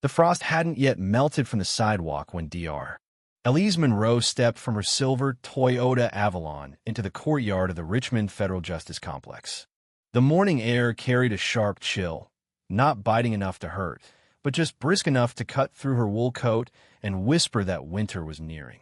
The frost hadn't yet melted from the sidewalk when Dr. Elise Monroe stepped from her silver Toyota Avalon into the courtyard of the Richmond Federal Justice Complex. The morning air carried a sharp chill, not biting enough to hurt, but just brisk enough to cut through her wool coat and whisper that winter was nearing.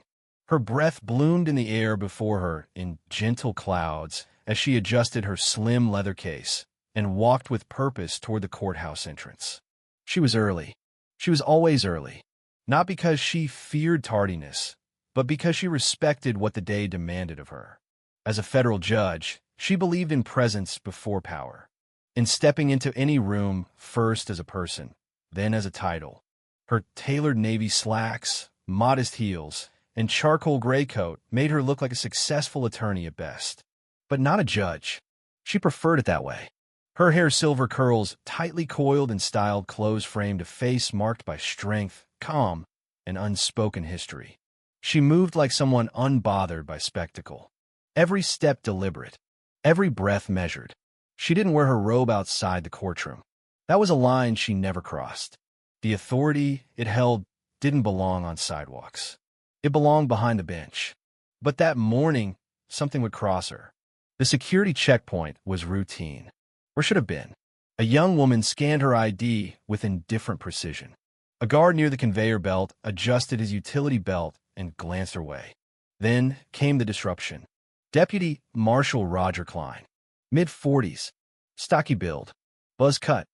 Her breath bloomed in the air before her in gentle clouds as she adjusted her slim leather case and walked with purpose toward the courthouse entrance. She was early. She was always early, not because she feared tardiness, but because she respected what the day demanded of her. As a federal judge, she believed in presence before power, in stepping into any room first as a person, then as a title. Her tailored navy slacks, modest heels, and charcoal gray coat made her look like a successful attorney at best, but not a judge. She preferred it that way. Her hair silver curls, tightly coiled and styled, clothes framed a face marked by strength, calm, and unspoken history. She moved like someone unbothered by spectacle. Every step deliberate, every breath measured. She didn't wear her robe outside the courtroom. That was a line she never crossed. The authority it held didn't belong on sidewalks. It belonged behind the bench. But that morning, something would cross her. The security checkpoint was routine. Or should have been. A young woman scanned her ID with indifferent precision. A guard near the conveyor belt adjusted his utility belt and glanced her way. Then came the disruption. Deputy Marshal Roger Klein, mid-40s, stocky build, buzz cut,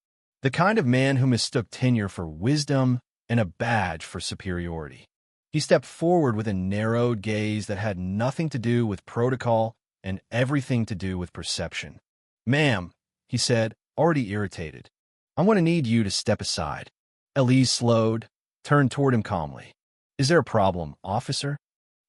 the kind of man who mistook tenure for wisdom and a badge for superiority. He stepped forward with a narrowed gaze that had nothing to do with protocol and everything to do with perception. "Ma'am," he said, already irritated, "I'm going to need you to step aside." Elise slowed, turned toward him calmly. "Is there a problem, officer?"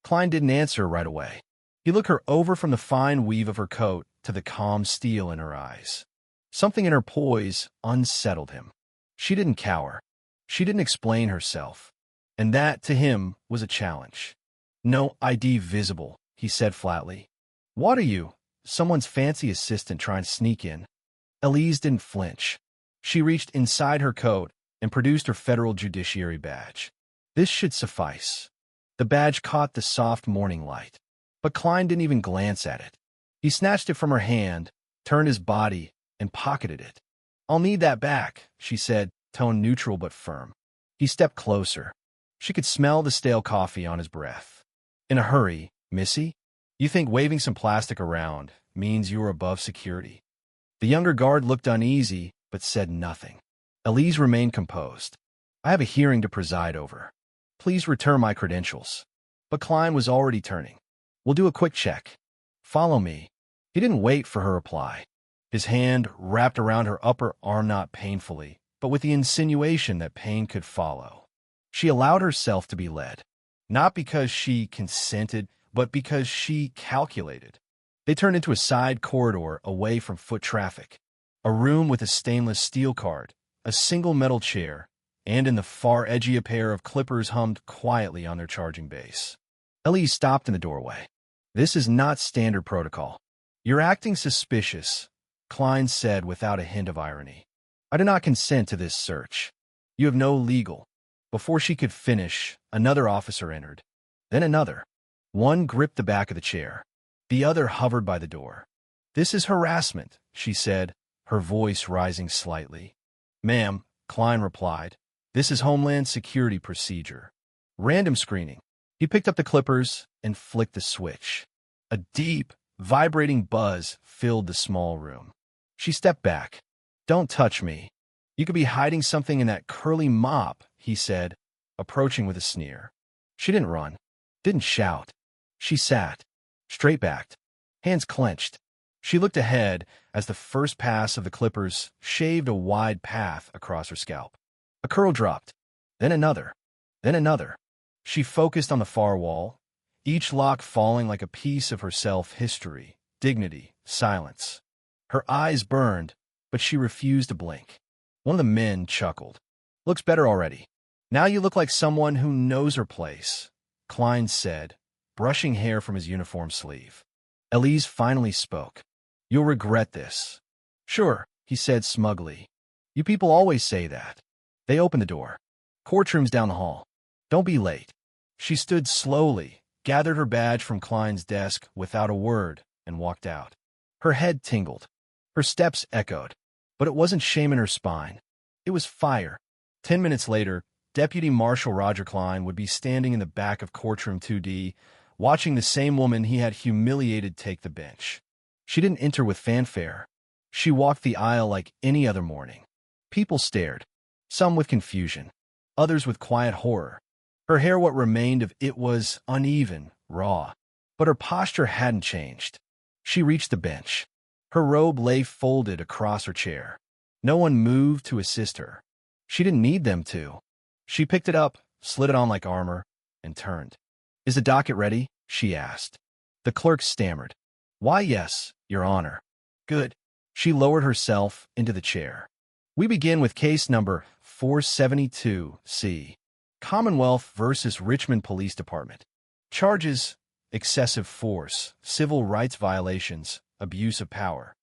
Klein didn't answer right away. He looked her over from the fine weave of her coat to the calm steel in her eyes. Something in her poise unsettled him. She didn't cower. She didn't explain herself. And that, to him, was a challenge. "No ID visible," he said flatly. "What are you? Someone's fancy assistant trying to sneak in?" Elise didn't flinch. She reached inside her coat and produced her federal judiciary badge. This should suffice. The badge caught the soft morning light. But Klein didn't even glance at it. He snatched it from her hand, turned his body, and pocketed it. "I'll need that back," she said, tone neutral but firm. He stepped closer. She could smell the stale coffee on his breath. "In a hurry, missy? You think waving some plastic around means you are above security?" The younger guard looked uneasy, but said nothing. Elise remained composed. "I have a hearing to preside over. Please return my credentials." But Klein was already turning. "We'll do a quick check. Follow me." He didn't wait for her reply. His hand wrapped around her upper arm, not painfully, but with the insinuation that pain could follow. She allowed herself to be led, not because she consented, but because she calculated. They turned into a side corridor away from foot traffic, a room with a stainless steel card, a single metal chair, and in the far edgy a pair of clippers hummed quietly on their charging base. Elise stopped in the doorway. "This is not standard protocol. You're acting suspicious," Klein said without a hint of irony. "I do not consent to this search. You have no legal." Before she could finish, another officer entered. Then another. One gripped the back of the chair. The other hovered by the door. "This is harassment," she said, her voice rising slightly. "Ma'am," Klein replied, "this is Homeland Security procedure. Random screening." He picked up the clippers and flicked the switch. A deep, vibrating buzz filled the small room. She stepped back. "Don't touch me. You could be hiding something in that curly mop," he said, approaching with a sneer. She didn't run, didn't shout. She sat, straight-backed, hands clenched. She looked ahead as the first pass of the clippers shaved a wide path across her scalp. A curl dropped, then another, then another. She focused on the far wall, each lock falling like a piece of her self-history, dignity, silence. Her eyes burned, but she refused to blink. One of the men chuckled. "Looks better already. Now you look like someone who knows her place," Klein said, brushing hair from his uniform sleeve. Elise finally spoke. "You'll regret this." "Sure," he said smugly. "You people always say that." They opened the door. Courtroom's down the hall. Don't be late. She stood slowly, gathered her badge from Klein's desk without a word, and walked out. Her head tingled. Her steps echoed. But it wasn't shame in her spine. It was fire. 10 minutes later, Deputy Marshal Roger Klein would be standing in the back of Courtroom 2D, watching the same woman he had humiliated take the bench. She didn't enter with fanfare. She walked the aisle like any other morning. People stared, some with confusion, others with quiet horror. Her hair, what remained of it, was uneven, raw, but her posture hadn't changed. She reached the bench. Her robe lay folded across her chair. No one moved to assist her. She didn't need them to. She picked it up, slid it on like armor, and turned. "Is the docket ready?" she asked. The clerk stammered. "Why, yes, Your Honor." "Good." She lowered herself into the chair. "We begin with case number 472C. Commonwealth versus Richmond Police Department. Charges: excessive force, civil rights violations, abuse of power."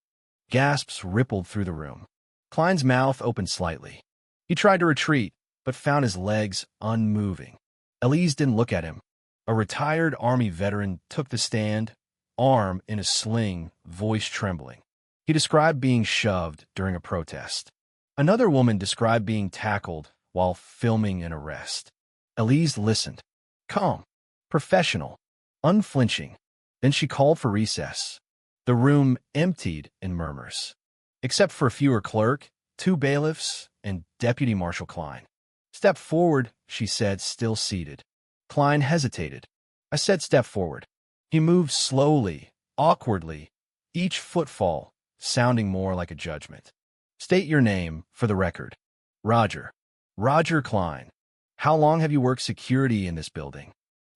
Gasps rippled through the room. Klein's mouth opened slightly. He tried to retreat, but found his legs unmoving. Elise didn't look at him. A retired Army veteran took the stand, arm in a sling, voice trembling. He described being shoved during a protest. Another woman described being tackled while filming an arrest. Elise listened. Calm, professional, unflinching. Then she called for recess. The room emptied in murmurs, except for a fewer clerk, 2 bailiffs, and Deputy Marshal Klein. "Step forward," she said, still seated. Klein hesitated. "I said step forward." He moved slowly, awkwardly, each footfall sounding more like a judgment. "State your name for the record." "Roger. Roger Klein." "How long have you worked security in this building?"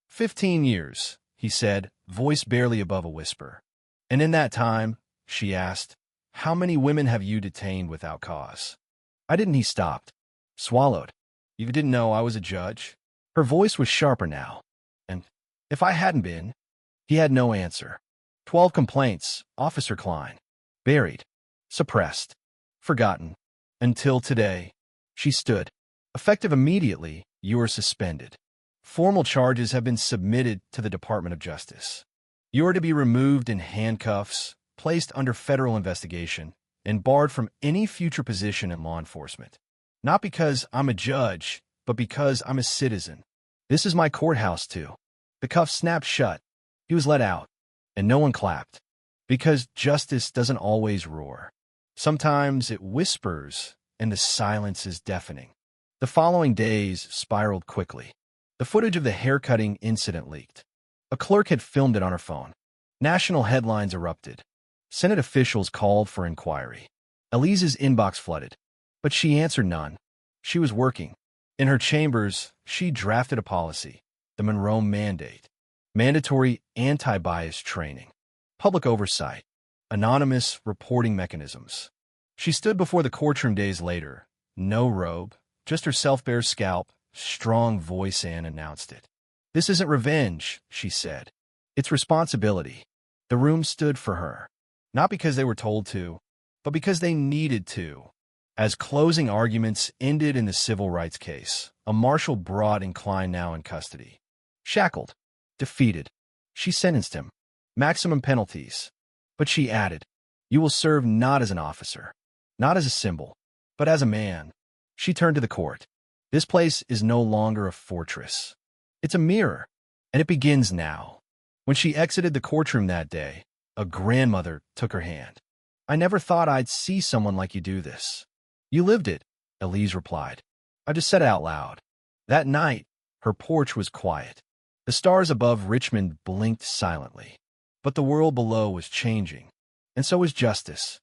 15 years, he said, voice barely above a whisper. "And in that time," she asked, "how many women have you detained without cause?" "I didn't." He stopped, swallowed. "You didn't know I was a judge?" Her voice was sharper now. "And if I hadn't been?" He had no answer. 12 complaints, Officer Klein. Buried. Suppressed. Forgotten. Until today. She stood. "Effective immediately, you are suspended. Formal charges have been submitted to the Department of Justice. You are to be removed in handcuffs, placed under federal investigation, and barred from any future position in law enforcement. Not because I'm a judge, but because I'm a citizen. This is my courthouse, too." The cuffs snapped shut. He was let out, and no one clapped. Because justice doesn't always roar. Sometimes it whispers, and the silence is deafening. The following days spiraled quickly. The footage of the haircutting incident leaked. A clerk had filmed it on her phone. National headlines erupted. Senate officials called for inquiry. Elise's inbox flooded, but she answered none. She was working. In her chambers, she drafted a policy, the Monroe Mandate, mandatory anti-bias training, public oversight, anonymous reporting mechanisms. She stood before the courtroom days later, no robe, just her self-bare scalp, strong voice, and announced it. "This isn't revenge," she said. "It's responsibility." The room stood for her, not because they were told to, but because they needed to. As closing arguments ended in the civil rights case, a marshal brought in Klein, now in custody. Shackled, defeated, she sentenced him. Maximum penalties. But she added, "You will serve not as an officer, not as a symbol, but as a man." She turned to the court. This place is no longer a fortress. It's a mirror, and it begins now. When she exited the courtroom that day, a grandmother took her hand. "I never thought I'd see someone like you do this." "You lived it," Elise replied. "I just said it out loud." That night, her porch was quiet. The stars above Richmond blinked silently. But the world below was changing, and so was justice.